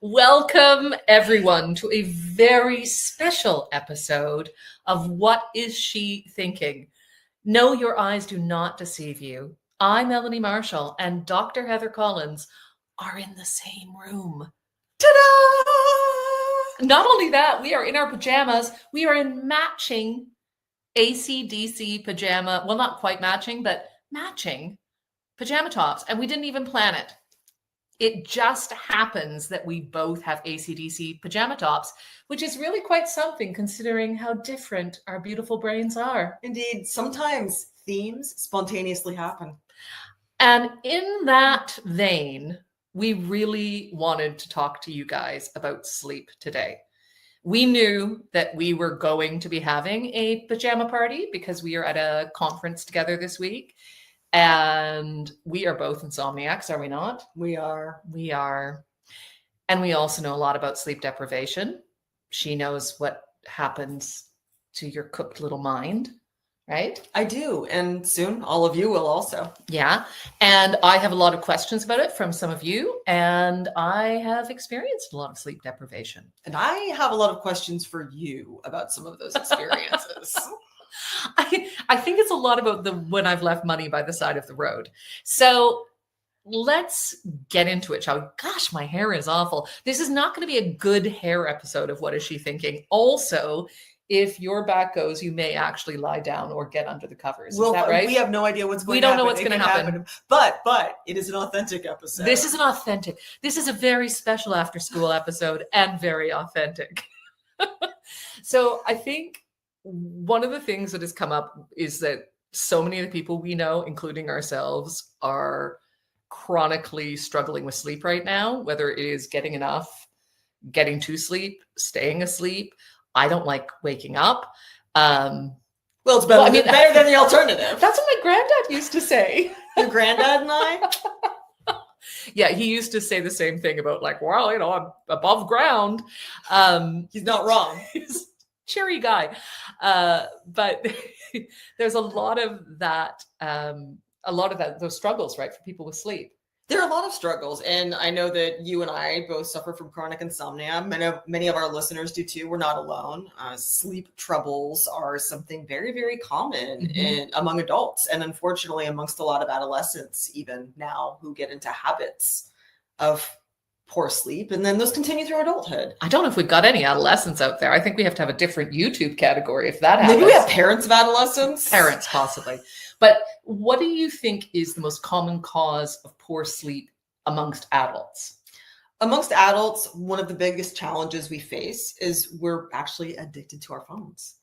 Welcome, everyone, to a very special episode of What Is She Thinking? No, your eyes do not deceive you. I, Melanie Marshall, and Dr. Heather Collins are in the same room. Ta-da! Not only that, we are in our pajamas. We are in matching AC/DC pajama. Well, not quite matching, but matching pajama tops. And we didn't even plan it. It just happens that we both have AC/DC pajama tops, which is really quite something considering how different our beautiful brains are. Indeed, sometimes themes spontaneously happen. And in that vein, we really wanted to talk to you guys about sleep today. We knew that we were going to be having a pajama party because we are at a conference together this week. And we are both insomniacs, are we not? We are. We are. And we also know a lot about sleep deprivation. She knows what happens to your cooked little mind, right? I do. And soon all of you will also. Yeah. And I have a lot of questions about it from some of you. And I have experienced a lot of sleep deprivation. And I have a lot of questions for you about some of those experiences. I think it's a lot about when I've left money by the side of the road. So let's get into it, shall we? Gosh, my hair is awful. This is not going to be a good hair episode of What Is She Thinking? Also, if your back goes, you may actually lie down or get under the covers. Is that right? We have no idea what's going to happen. We don't know what's going to happen. But it is an authentic episode. This is a very special after school episode and very authentic. So I think one of the things that has come up is that so many of the people we know, including ourselves, are chronically struggling with sleep right now, whether it is getting enough, getting to sleep, staying asleep. I don't like waking up. Well, it's better, better than the alternative. That's what my granddad used to say. Your granddad and I? Yeah, he used to say the same thing about I'm above ground. He's not wrong. Cheery guy. But there's a lot of that, those struggles, right, for people with sleep. There are a lot of struggles. And I know that you and I both suffer from chronic insomnia. Many of our listeners do too. We're not alone. Sleep troubles are something very, very common among adults. And unfortunately, amongst a lot of adolescents, even now, who get into habits of poor sleep, and then those continue through adulthood. I don't know if we've got any adolescents out there. I think we have to have a different YouTube category if that happens. Maybe we have parents of adolescents. Parents, possibly. But what do you think is the most common cause of poor sleep amongst adults? Amongst adults, one of the biggest challenges we face is we're actually addicted to our phones.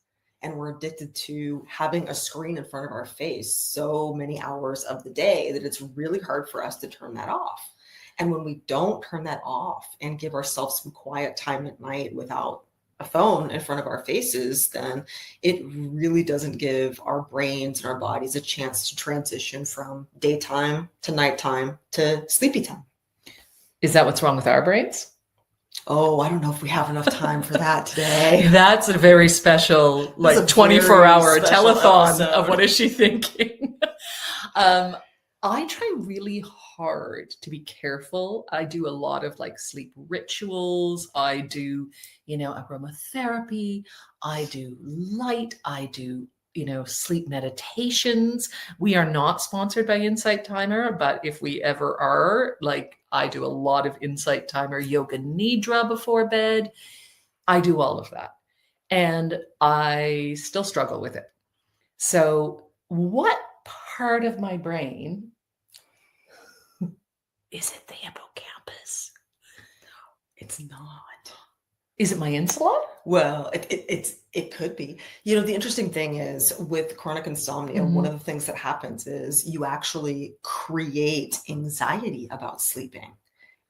And we're addicted to having a screen in front of our face so many hours of the day that it's really hard for us to turn that off. And when we don't turn that off and give ourselves some quiet time at night without a phone in front of our faces, then it really doesn't give our brains and our bodies a chance to transition from daytime to nighttime to sleepy time. Is that what's wrong with our brains? Oh, I don't know if we have enough time for that today. That's a very special, 24-hour telethon episode of What Is She Thinking? I try really hard to be careful. I do a lot of sleep rituals. I do, aromatherapy. I do light. I do, sleep meditations. We are not sponsored by Insight Timer, but if we ever are, I do a lot of Insight Timer yoga nidra before bed. I do all of that. And I still struggle with it. So what part of my brain is it? The hippocampus? It's not. Is it my insula? Well, it could be. The interesting thing is with chronic insomnia, one of the things that happens is you actually create anxiety about sleeping.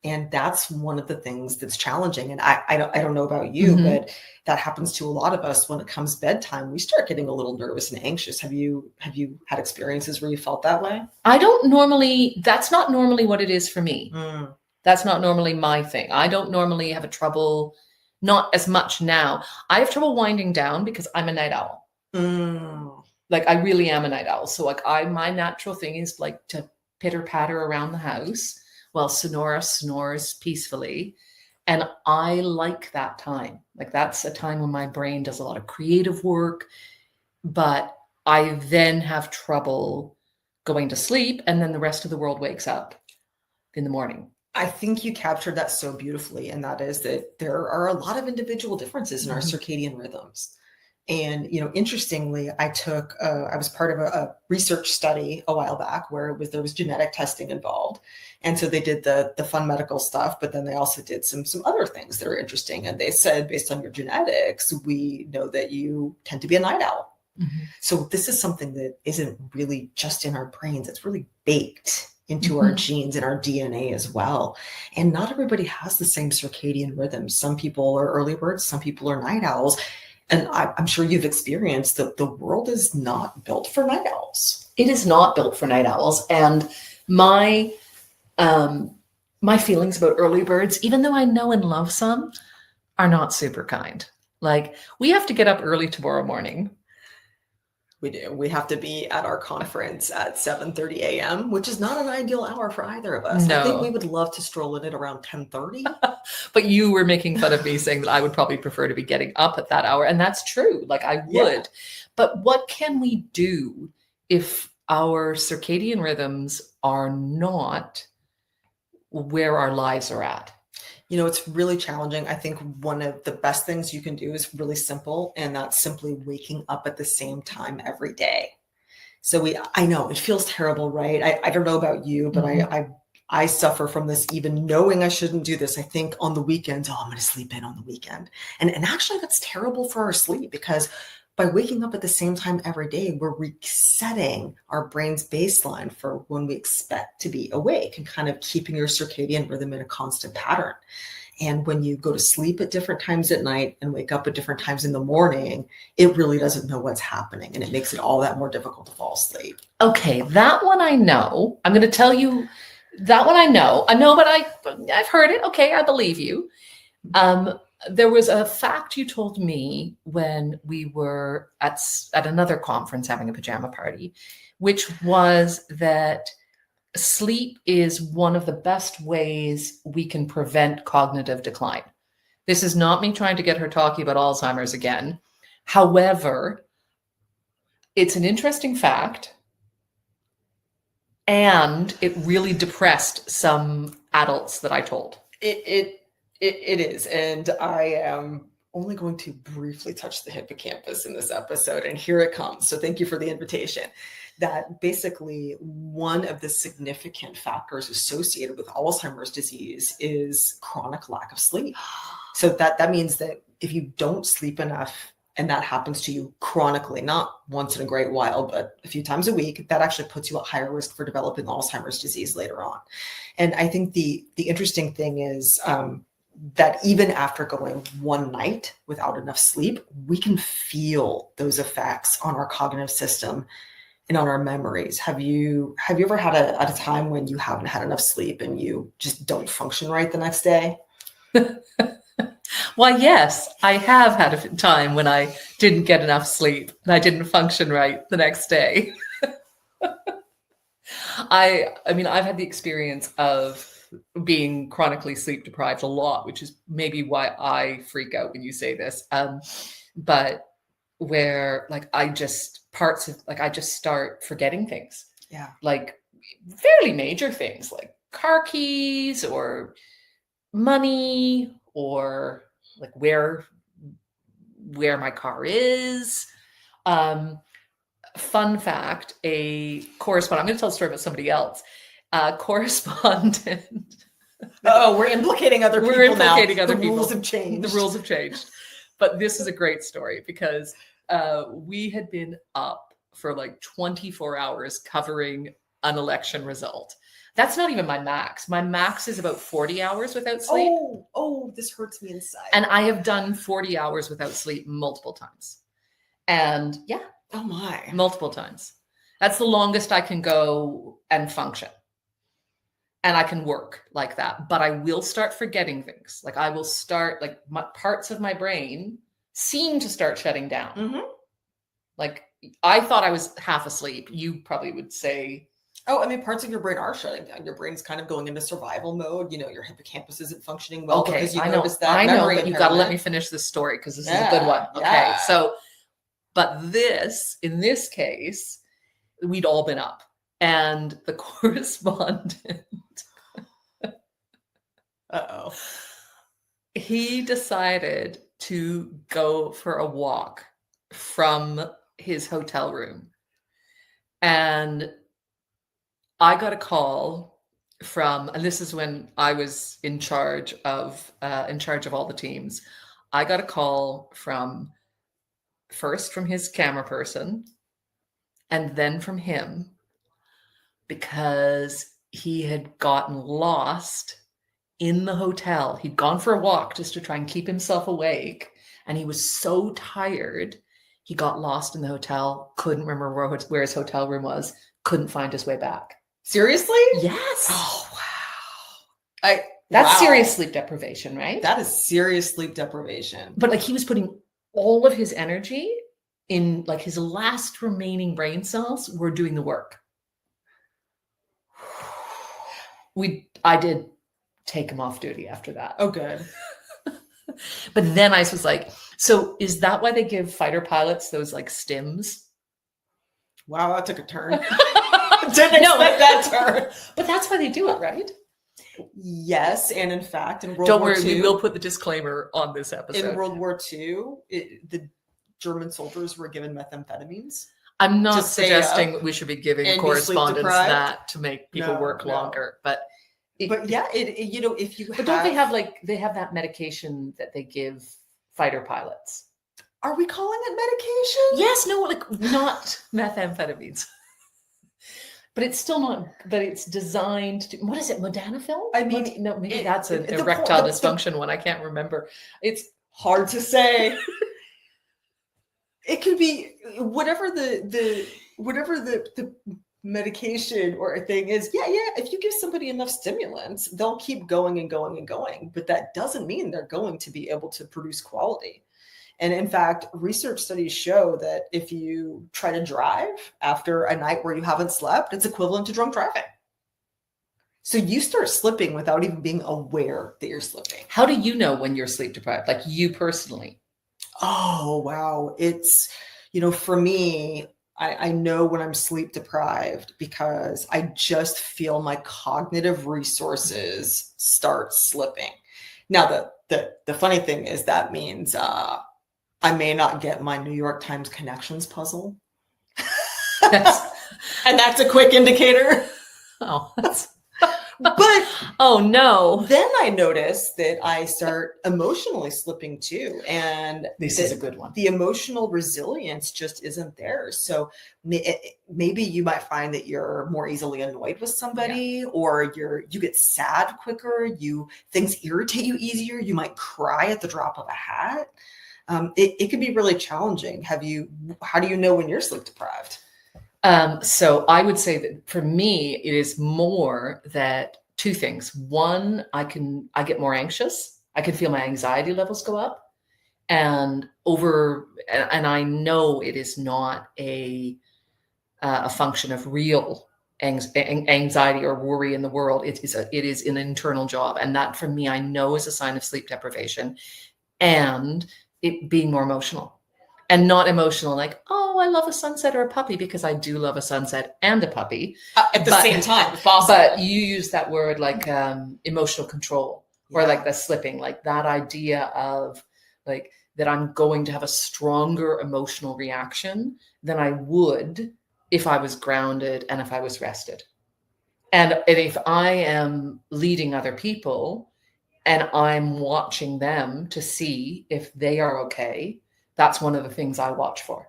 And that's one of the things that's challenging. And I don't know about you, but that happens to a lot of us when it comes bedtime. We start getting a little nervous and anxious. Have you had experiences where you felt that way? That's not normally what it is for me. That's not normally my thing. I don't normally have trouble, not as much now. I have trouble winding down because I'm a night owl. I really am a night owl. So my natural thing is to pitter patter around the house while Sonora snores peacefully. And I like that time. Like that's a time when my brain does a lot of creative work, but I then have trouble going to sleep, and then the rest of the world wakes up in the morning. I think you captured that so beautifully, and that is that there are a lot of individual differences in our circadian rhythms. And, interestingly, I was part of a research study a while back where there was genetic testing involved. And so they did the fun medical stuff, but then they also did some other things that are interesting. And they said, based on your genetics, we know that you tend to be a night owl. So this is something that isn't really just in our brains. It's really baked into our genes and our DNA as well. And not everybody has the same circadian rhythms. Some people are early birds, some people are night owls. And I'm sure you've experienced that the world is not built for night owls. It is not built for night owls. And my feelings about early birds, even though I know and love some, are not super kind. Like, we have to get up early tomorrow morning. We do. We have to be at our conference at 7:30 a.m., which is not an ideal hour for either of us. No. I think we would love to stroll in at around 10:30. But you were making fun of me saying that I would probably prefer to be getting up at that hour. And that's true. Like, I would. Yeah. But what can we do if our circadian rhythms are not where our lives are at? It's really challenging. I think one of the best things you can do is really simple, and that's simply waking up at the same time every day. So I know it feels terrible, right? I don't know about you, but I suffer from this, even knowing I shouldn't do this. I think on the weekends, I'm going to sleep in on the weekend. And actually that's terrible for our sleep, because by waking up at the same time every day, we're resetting our brain's baseline for when we expect to be awake and kind of keeping your circadian rhythm in a constant pattern. And when you go to sleep at different times at night and wake up at different times in the morning, it really doesn't know what's happening. And it makes it all that more difficult to fall asleep. Okay, that one I know. I'm going to tell you that one I know. But I've heard it. Okay, I believe you. There was a fact you told me when we were at another conference having a pajama party, which was that sleep is one of the best ways we can prevent cognitive decline. This is not me trying to get her talking about Alzheimer's again. However, it's an interesting fact, and it really depressed some adults that I told. It is. And I am only going to briefly touch the hippocampus in this episode. And here it comes. So thank you for the invitation. That basically one of the significant factors associated with Alzheimer's disease is chronic lack of sleep. So that means that if you don't sleep enough, and that happens to you chronically, not once in a great while, but a few times a week, that actually puts you at higher risk for developing Alzheimer's disease later on. And I think the interesting thing is that even after going one night without enough sleep, we can feel those effects on our cognitive system and on our memories. Have you ever had a time when you haven't had enough sleep and you just don't function right the next day? Why, yes, I have had a time when I didn't get enough sleep and I didn't function right the next day. I mean, I've had the experience of being chronically sleep deprived a lot, which is maybe why I freak out when you say this. But where I just start forgetting things. Yeah. Like fairly major things like car keys or money or like where my car is. Fun fact, a correspondent, I'm going to tell a story about somebody else. Correspondent. Oh, we're implicating other people. We're implicating other people. The rules have changed. The rules have changed. But this is a great story because we had been up for 24 hours covering an election result. That's not even my max. My max is about 40 hours without sleep. Oh, this hurts me inside. And I have done 40 hours without sleep multiple times. And yeah. Oh my. Multiple times. That's the longest I can go and function. And I can work like that. But I will start forgetting things. I will start, parts of my brain seem to start shutting down. Mm-hmm. I thought I was half asleep. You probably would say Oh, I mean, parts of your brain are shutting down. Your brain's kind of going into survival mode. Your hippocampus isn't functioning well because you notice that I know, memory but you've got to let me finish this story because this is a good one. Okay, yeah. so, but in this case, we'd all been up, and the correspondent, he decided to go for a walk from his hotel room. And I got a call from, and this is when I was in charge of all the teams. I got a call first from his camera person and then from him, because he had gotten lost in the hotel. He'd gone for a walk just to try and keep himself awake. And he was so tired, he got lost in the hotel, couldn't remember where his hotel room was, couldn't find his way back. Seriously? Yes. Oh, wow. That's serious sleep deprivation, right? That is serious sleep deprivation. But like, he was putting all of his energy in, like, his last remaining brain cells were doing the work. I did take him off duty after that. Oh, good. But then I was like, so is that why they give fighter pilots those like stims? Wow, that took a turn. Didn't expect that turn. But that's why they do it, right? Yes, and in fact, in World Don't War worry, II, we will put the disclaimer on this episode. In World War II, the German soldiers were given methamphetamines. I'm not suggesting we should be giving correspondents that to make people work longer, but yeah, if you but don't they have they have that medication that they give fighter pilots? Are we calling it medication? Yes, no, like not methamphetamines. But it's still not, but it's designed to, what is it, modafinil? I mean, no, maybe that's an erectile dysfunction one. I can't remember. It's hard to say. It could be whatever the medication or a thing is. Yeah. If you give somebody enough stimulants, they'll keep going and going and going. But that doesn't mean they're going to be able to produce quality. And in fact, research studies show that if you try to drive after a night where you haven't slept, it's equivalent to drunk driving. So you start slipping without even being aware that you're slipping. How do you know when you're sleep deprived? Like you personally? Oh, wow. It's, for me, I know when I'm sleep deprived because I just feel my cognitive resources start slipping. Now, the funny thing is that means I may not get my New York Times connections puzzle. And that's a quick indicator. Oh, but oh no. Then I notice that I start emotionally slipping too. And this is a good one. The emotional resilience just isn't there. So maybe you might find that you're more easily annoyed with somebody, or you get sad quicker. Things irritate you easier. You might cry at the drop of a hat. It can be really challenging. How do you know when you're sleep deprived? So I would say that for me, it is more that two things. One, I get more anxious. I can feel my anxiety levels go up, and I know it is not a function of real anxiety or worry in the world. It is an internal job. And that for me, I know is a sign of sleep deprivation, and it being more emotional. And not emotional like, oh, I love a sunset or a puppy, because I do love a sunset and a puppy. At the same time, if possible. But you use that word like emotional control, or like the slipping, like that idea of like that I'm going to have a stronger emotional reaction than I would if I was grounded and if I was rested. And if I am leading other people and I'm watching them to see if they are okay, that's one of the things I watch for.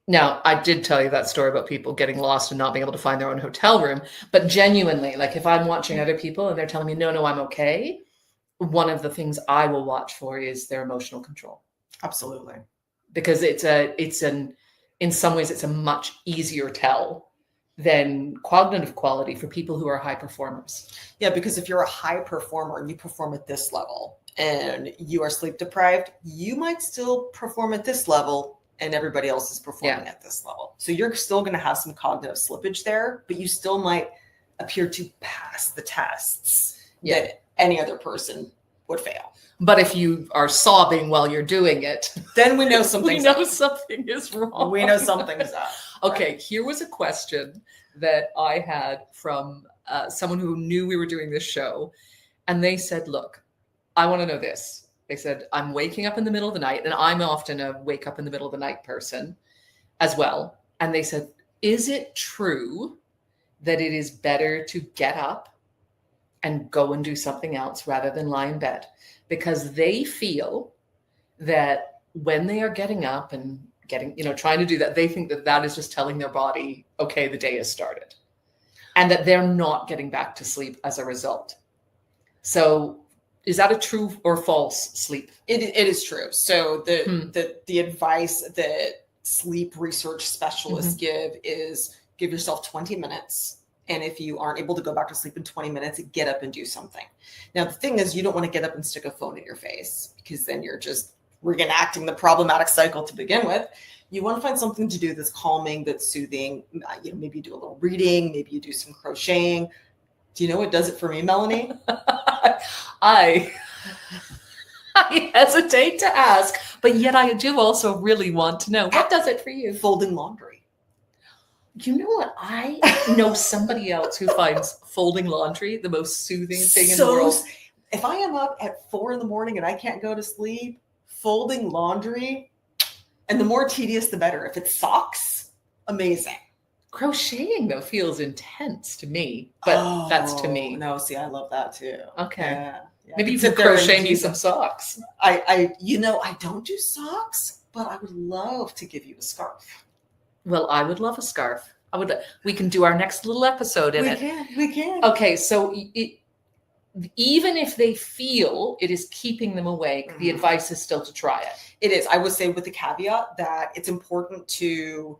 Now, I did tell you that story about people getting lost and not being able to find their own hotel room, but genuinely, like if I'm watching other people and they're telling me, no, I'm okay, one of the things I will watch for is their emotional control. Absolutely. Because in some ways, it's a much easier tell than cognitive quality for people who are high performers. Yeah, because if you're a high performer and you perform at this level and you are sleep deprived, you might still perform at this level and everybody else is performing at this level. So you're still going to have some cognitive slippage there, but you still might appear to pass the tests that any other person would fail. But if you are sobbing while you're doing it, then we know something's something is wrong. We know something's up. Okay, right? Here was a question that I had from someone who knew we were doing this show. And they said, look, I want to know this. They said, I'm waking up in the middle of the night, and I'm often a wake up in the middle of the night person as well. And they said, is it true that it is better to get up and go and do something else rather than lie in bed? Because they feel that when they are getting up and trying to do that, they think that that is just telling their body, okay, the day has started, and that they're not getting back to sleep as a result. So is that a true or false sleep? It is true. So the advice that sleep research specialists give is give yourself 20 minutes. And if you aren't able to go back to sleep in 20 minutes, get up and do something. Now, the thing is, you don't want to get up and stick a phone in your face, because then you're just reenacting the problematic cycle to begin with. You want to find something to do that's calming, that's soothing. Maybe you do a little reading, maybe you do some crocheting. Do you know what does it for me, Melanie? I hesitate to ask, but yet I do also really want to know. What does it for you? Folding laundry. You know what? I know somebody else who finds folding laundry the most soothing thing in the world. If I am up at 4 a.m. and I can't go to sleep, folding laundry, and the more tedious, the better. If it's socks, amazing. Crocheting, though, feels intense to me, but that's to me. No, see, I love that too. Okay. Yeah. Maybe you could crochet me some socks. I don't do socks, but I would love to give you a scarf. Well, I would love a scarf. We can do our next little episode in it. We can. Okay, so even if they feel it is keeping them awake, the advice is still to try it. It is. I would say with the caveat that it's important to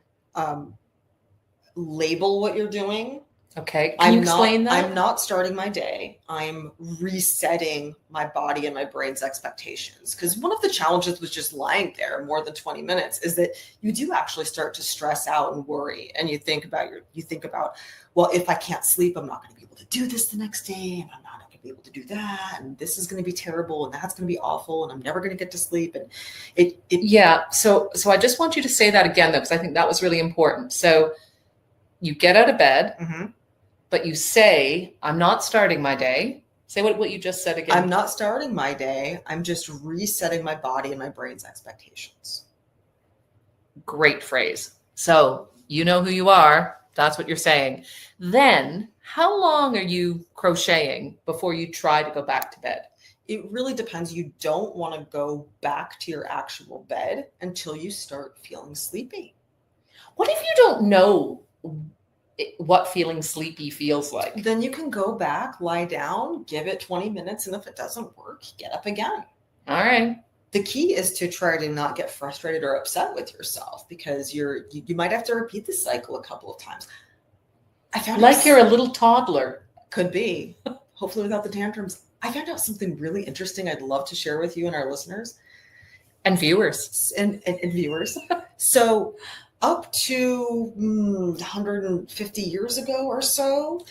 label what you're doing. Okay. Can you explain that? I'm not starting my day. I'm resetting my body and my brain's expectations. Because one of the challenges with just lying there more than 20 minutes is that you do actually start to stress out and worry. And you think about, well, if I can't sleep, I'm not going to be able to do this the next day. And I'm not going to be able to do that. And this is going to be terrible. And that's going to be awful. And I'm never going to get to sleep. And Yeah. So I just want you to say that again, though, because I think that was really important. So you get out of bed. But you say, I'm not starting my day. Say what you just said again. I'm not starting my day. I'm just resetting my body and my brain's expectations. Great phrase. So you know who you are. That's what you're saying. Then how long are you crocheting before you try to go back to bed? It really depends. You don't want to go back to your actual bed until you start feeling sleepy. What if you don't know what feeling sleepy feels like? Then you can go back, lie down, give it 20 minutes, and if it doesn't work, get up again. All right. The key is to try to not get frustrated or upset with yourself, because you might have to repeat the cycle a couple of times. I found you're a little toddler. Could be. Hopefully without the tantrums. I found out something really interesting I'd love to share with you and our listeners. And viewers. And viewers. So up to 150 years ago or so,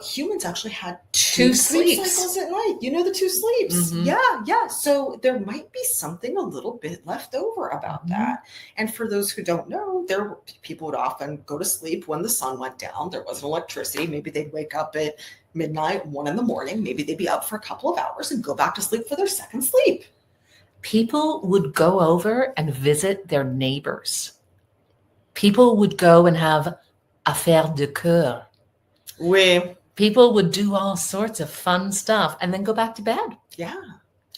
humans actually had two sleep cycles at night. You know, the two sleeps. Yeah. So there might be something a little bit left over about that. And for those who don't know, people would often go to sleep when the sun went down. There wasn't electricity. Maybe they'd wake up at midnight, 1 a.m. Maybe they'd be up for a couple of hours and go back to sleep for their second sleep. People would go over and visit their neighbors. People would go and have affaires de coeur. Oui. People would do all sorts of fun stuff and then go back to bed. Yeah.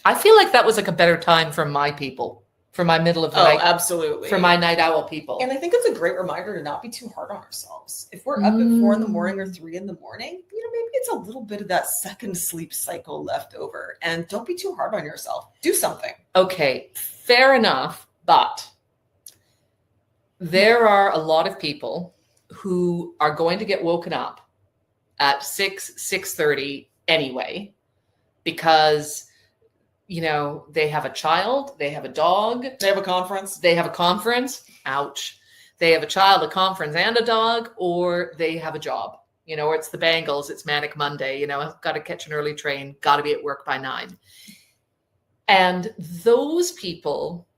I feel like that was like a better time for my people, for my middle of the night. Oh, absolutely. For my night owl people. And I think it's a great reminder to not be too hard on ourselves. If we're up at 4 a.m. or 3 a.m, maybe it's a little bit of that second sleep cycle left over. And don't be too hard on yourself. Do something. Okay, fair enough. But there are a lot of people who are going to get woken up at 6:30 anyway, because, they have a child, they have a dog, They have a conference. they have a conference. Ouch. They have a child, a conference, and a dog, or they have a job, or it's the Bengals, it's Manic Monday, I've got to catch an early train, got to be at work by 9. And those people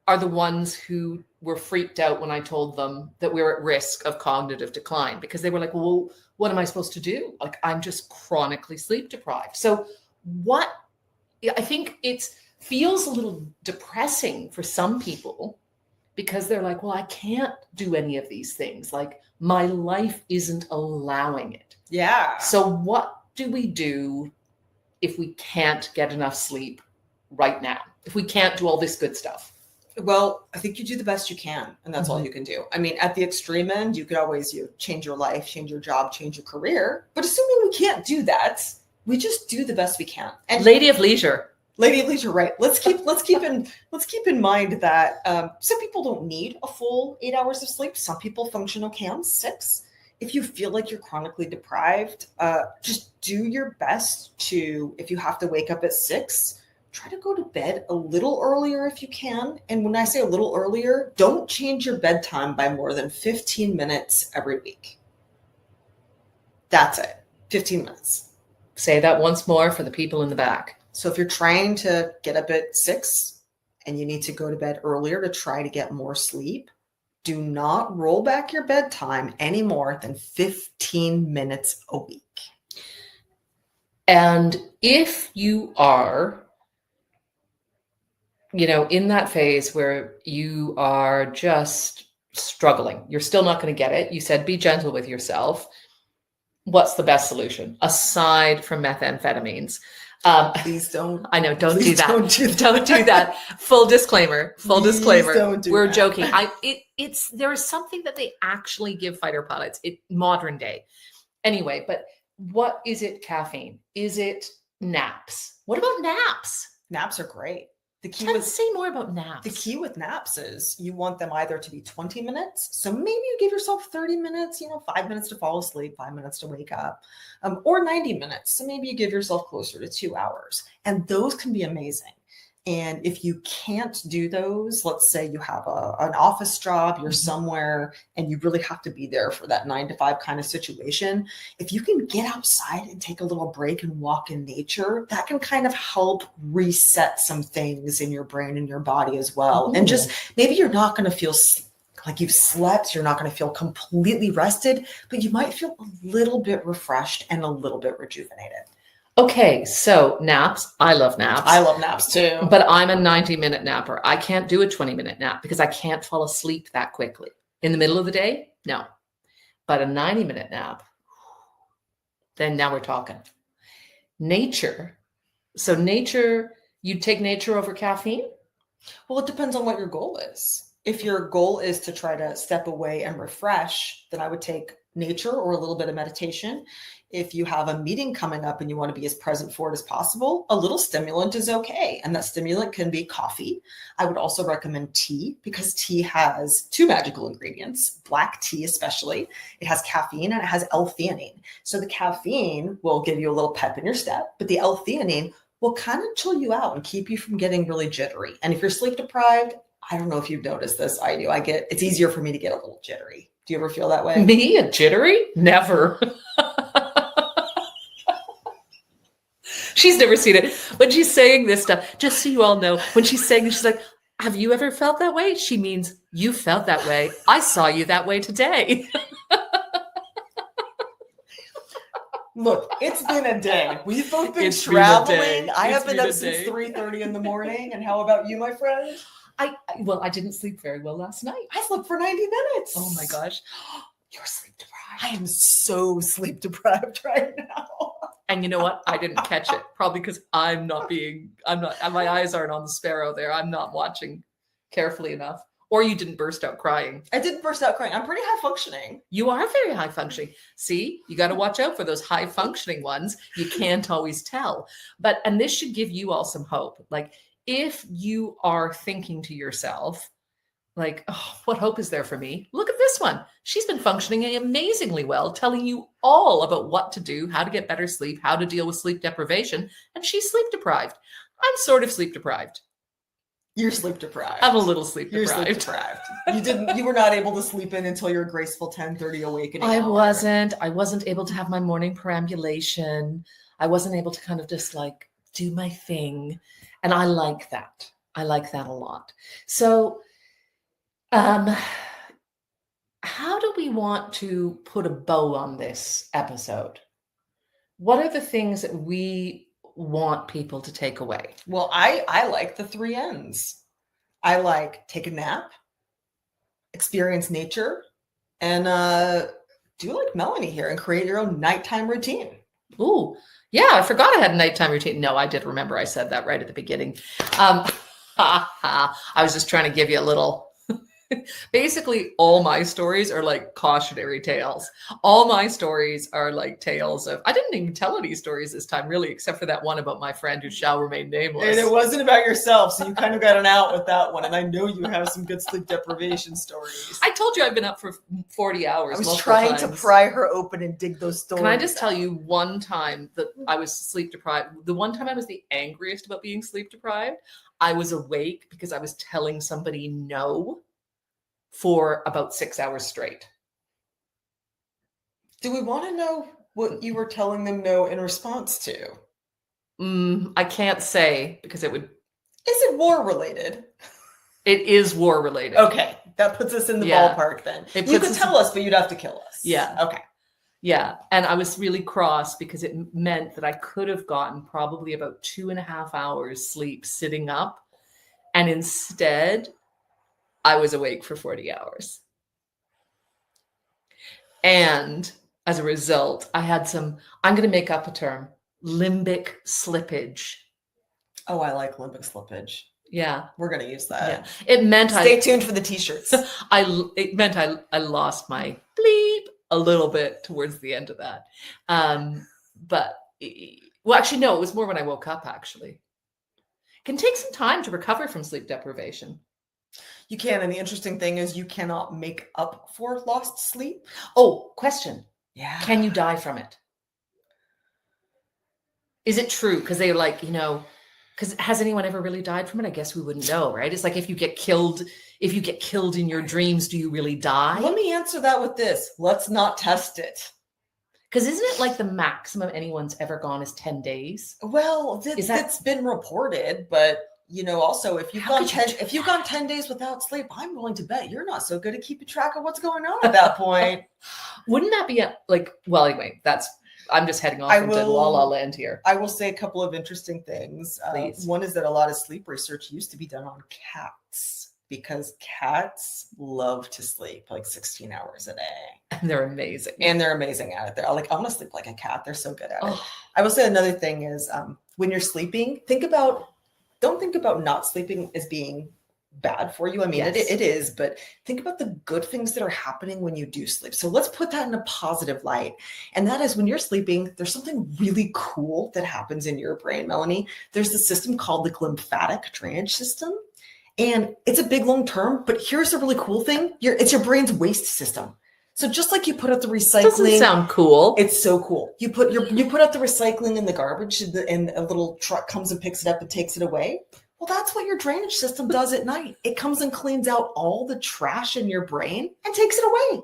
are the ones who were freaked out when I told them that we were at risk of cognitive decline, because they were like, well, what am I supposed to do? Like, I'm just chronically sleep deprived. So I think it feels a little depressing for some people, because they're like, well, I can't do any of these things. Like, my life isn't allowing it. Yeah. So what do we do if we can't get enough sleep right now? If we can't do all this good stuff? Well, I think you do the best you can, and that's all you can do. I mean, at the extreme end, you could always change your life, change your job, change your career. But assuming we can't do that, we just do the best we can. And Lady of Leisure, right? Let's keep in mind that some people don't need a full 8 hours of sleep. Some people function okay on 6. If you feel like you're chronically deprived, just do your best to, if you have to wake up at 6, try to go to bed a little earlier if you can. And when I say a little earlier, don't change your bedtime by more than 15 minutes every week. That's it. 15 minutes. Say that once more for the people in the back. So if you're trying to get up at 6 and you need to go to bed earlier to try to get more sleep, do not roll back your bedtime any more than 15 minutes a week. And if you are, in that phase where you are just struggling, you're still not going to get it. You said, be gentle with yourself. What's the best solution aside from methamphetamines? Please don't. I know. Don't do that. Don't do that. Full disclaimer. Don't do We're that. joking. There is something that they actually give fighter pilots in modern day. Anyway, but what is it? Caffeine? Is it naps? What about naps? Naps are great. Say more about naps. The key with naps is you want them either to be 20 minutes. So maybe you give yourself 30 minutes, 5 minutes to fall asleep, 5 minutes to wake up, or 90 minutes. So maybe you give yourself closer to 2 hours. And those can be amazing. And if you can't do those, let's say you have an office job, you're somewhere and you really have to be there for that 9 to 5 kind of situation. If you can get outside and take a little break and walk in nature, that can kind of help reset some things in your brain and your body as well. Ooh. And just maybe you're not going to feel like you've slept, you're not going to feel completely rested, but you might feel a little bit refreshed and a little bit rejuvenated. Okay, so naps. I love naps. I love naps too. But I'm a 90-minute napper. I can't do a 20-minute nap because I can't fall asleep that quickly. In the middle of the day, no. But a 90-minute nap, then now we're talking. Nature. So nature, you'd take nature over caffeine? Well, it depends on what your goal is. If your goal is to try to step away and refresh, then I would take nature or a little bit of meditation. If you have a meeting coming up and you want to be as present for it as possible, a little stimulant is okay. And that stimulant can be coffee. I would also recommend tea because tea has 2 magical ingredients, black tea especially. It has caffeine and it has L-theanine. So the caffeine will give you a little pep in your step, but the L-theanine will kind of chill you out and keep you from getting really jittery. And if you're sleep deprived, I don't know if you've noticed this. I do. It's easier for me to get a little jittery. Do you ever feel that way? Me, a jittery? Never. She's never seen it. When she's saying this stuff, just so you all know, when she's saying this, she's like, have you ever felt that way? She means you felt that way. I saw you that way today. Look, it's been a day. We've both been It's traveling. been a day. I have It's been been up a since day. 3:30 in the morning. And how about you, my friend? I didn't sleep very well last night. I slept for 90 minutes. Oh my gosh. You're sleep deprived. I am so sleep deprived right now. And you know what? I didn't catch it. Probably because my eyes aren't on the sparrow there. I'm not watching carefully enough. Or you didn't burst out crying. I didn't burst out crying. I'm pretty high functioning. You are very high functioning. See, you got to watch out for those high functioning ones. You can't always tell. And this should give you all some hope. Like, if you are thinking to yourself, like, oh, what hope is there for me? Look at this one. She's been functioning amazingly well, telling you all about what to do, how to get better sleep, how to deal with sleep deprivation, and she's sleep deprived. I'm sort of sleep deprived. You're sleep deprived. I'm a little sleep You're deprived. sleep deprived. You were not able to sleep in until your graceful 10:30 awakening. I wasn't able to have my morning perambulation. I wasn't able to kind of just like do my thing. And I like that. I like that a lot. So, how do we want to put a bow on this episode? What are the things that we want people to take away? Well, I like the 3 N's. I like take a nap, experience nature, and do like Melanie here and create your own nighttime routine. Ooh, yeah, I forgot I had a nighttime routine. No, I did remember I said that right at the beginning. I was just trying to give you a little. Basically, all my stories are like cautionary tales. All my stories are like tales of, I didn't even tell any stories this time, really, except for that one about my friend who shall remain nameless. And it wasn't about yourself, so you kind of got an out with that one. And I know you have some good sleep deprivation stories. I told you I've been up for 40 hours. I was trying to pry her open and dig those stories. Can I just tell you one time that I was sleep deprived? The one time I was the angriest about being sleep deprived, I was awake because I was telling somebody no for about 6 hours straight. Do we want to know what you were telling them no in response to? I can't say because it would. Is it war related? It is war related. Okay, that puts us in the ballpark then. You could tell us, but you'd have to kill us. Yeah. Okay. Yeah, and I was really cross because it meant that I could have gotten probably about 2.5 hours sleep sitting up, and instead I was awake for 40 hours. And as a result, I had some, I'm going to make up a term, limbic slippage. Oh, I like limbic slippage. Yeah. We're going to use that. Yeah. It meant Stay tuned for the t-shirts. It meant I lost my bleep a little bit towards the end of that. But, well, actually, no, it was more when I woke up, actually. It can take some time to recover from sleep deprivation. You can, and the interesting thing is you cannot make up for lost sleep. Oh, question. Yeah. Can you die from it? Is it true? Because they're like, because has anyone ever really died from it? I guess we wouldn't know, right? It's like if you get killed in your dreams, do you really die? Let me answer that with this. Let's not test it. Because isn't it like the maximum anyone's ever gone is 10 days? Well, it's been reported, but also if you've gone 10 days without sleep, I'm willing to bet you're not so good at keeping track of what's going on at that point. Wouldn't that be anyway, I'm just heading off into La La Land here. I will say a couple of interesting things. One is that a lot of sleep research used to be done on cats because cats love to sleep like 16 hours a day. And they're amazing. At it. I want to sleep like a cat. They're so good at it. I will say another thing is when you're sleeping, don't think about not sleeping as being bad for you. I mean, yes. it is, but think about the good things that are happening when you do sleep. So let's put that in a positive light. And that is when you're sleeping, there's something really cool that happens in your brain, Melanie. There's the system called the glymphatic drainage system. And it's a big long term, but here's the really cool thing. It's your brain's waste system. So just like you put out the recycling, doesn't sound cool. It's so cool. You put out the recycling in the garbage, and a little truck comes and picks it up and takes it away. Well, that's what your drainage system does at night. It comes and cleans out all the trash in your brain and takes it away.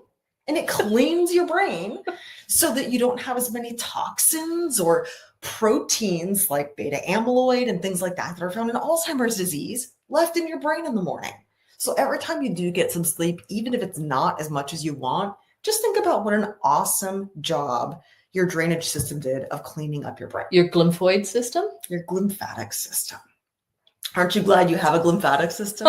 And it cleans your brain so that you don't have as many toxins or proteins like beta amyloid and things like that are found in Alzheimer's disease left in your brain in the morning. So every time you do get some sleep, even if it's not as much as you want, just think about what an awesome job your drainage system did of cleaning up your brain. Your glymphoid system? Your glymphatic system. Aren't you glad you have a glymphatic system?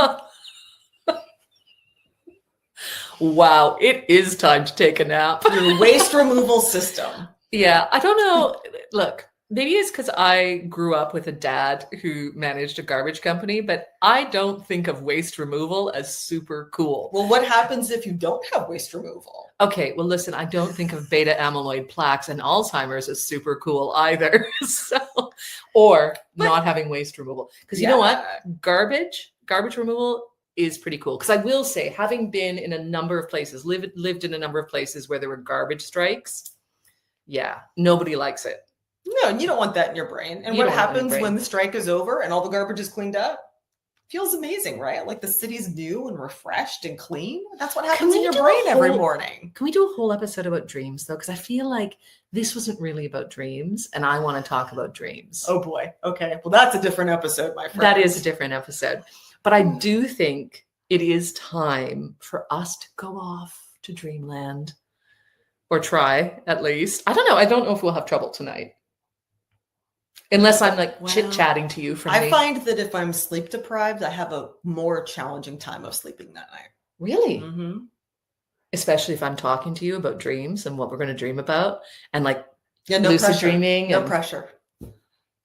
Wow, it is time to take a nap. Your waste removal system. Yeah, I don't know. Look, maybe it's because I grew up with a dad who managed a garbage company, but I don't think of waste removal as super cool. Well, what happens if you don't have waste removal? Okay, well, listen, I don't think of beta amyloid plaques and Alzheimer's as super cool either. But not having waste removal. Because you know what? Garbage removal is pretty cool. Because I will say, having been in a number of places, lived in a number of places where there were garbage strikes, yeah, nobody likes it. No, and you don't want that in your brain. And You what don't want it in your happens brain. when the strike is over and all the garbage is cleaned up? Feels amazing, right? Like the city's new and refreshed and clean. That's what happens in we your do a brain every whole- morning. Can we do a whole episode about dreams though? Because I feel like this wasn't really about dreams, and I want to talk about dreams. Oh boy. Okay. Well, that's a different episode, my friend. That is a different episode. But I do think it is time for us to go off to dreamland. Or try, at least. I don't know. I don't know if we'll have trouble tonight. Unless I'm like Well, chit-chatting to you from I find that if I'm sleep deprived, I have a more challenging time of sleeping that night. Really? Mm-hmm. Especially if I'm talking to you about dreams and what we're going to dream about and like Yeah, no lucid pressure. dreaming. No and, pressure.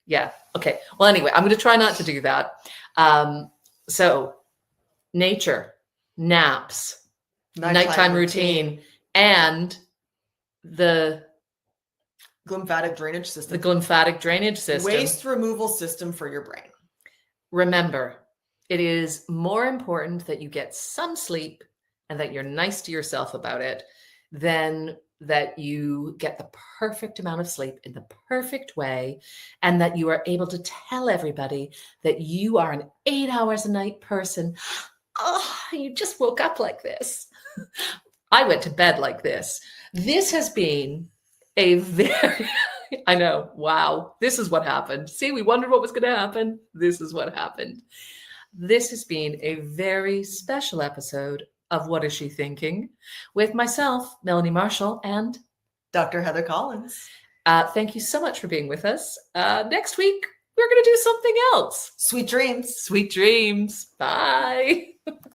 Yeah. Okay. Well, anyway, I'm going to try not to do that. So nature, naps, nighttime routine, and the Glymphatic drainage system. glymphatic drainage system. Waste removal system for your brain. Remember, it is more important that you get some sleep and that you're nice to yourself about it than that you get the perfect amount of sleep in the perfect way and that you are able to tell everybody that you are an 8 hours a night person. Oh, you just woke up like this. I went to bed like this. This has been a very, I know, wow, this is what happened. See, we wondered what was going to happen. This is what happened. This has been a very special episode of What Is She Thinking? With myself, Melanie Marshall, and Dr. Heather Collins. Thank you so much for being with us. Next week, we're going to do something else. Sweet dreams. Sweet dreams. Bye.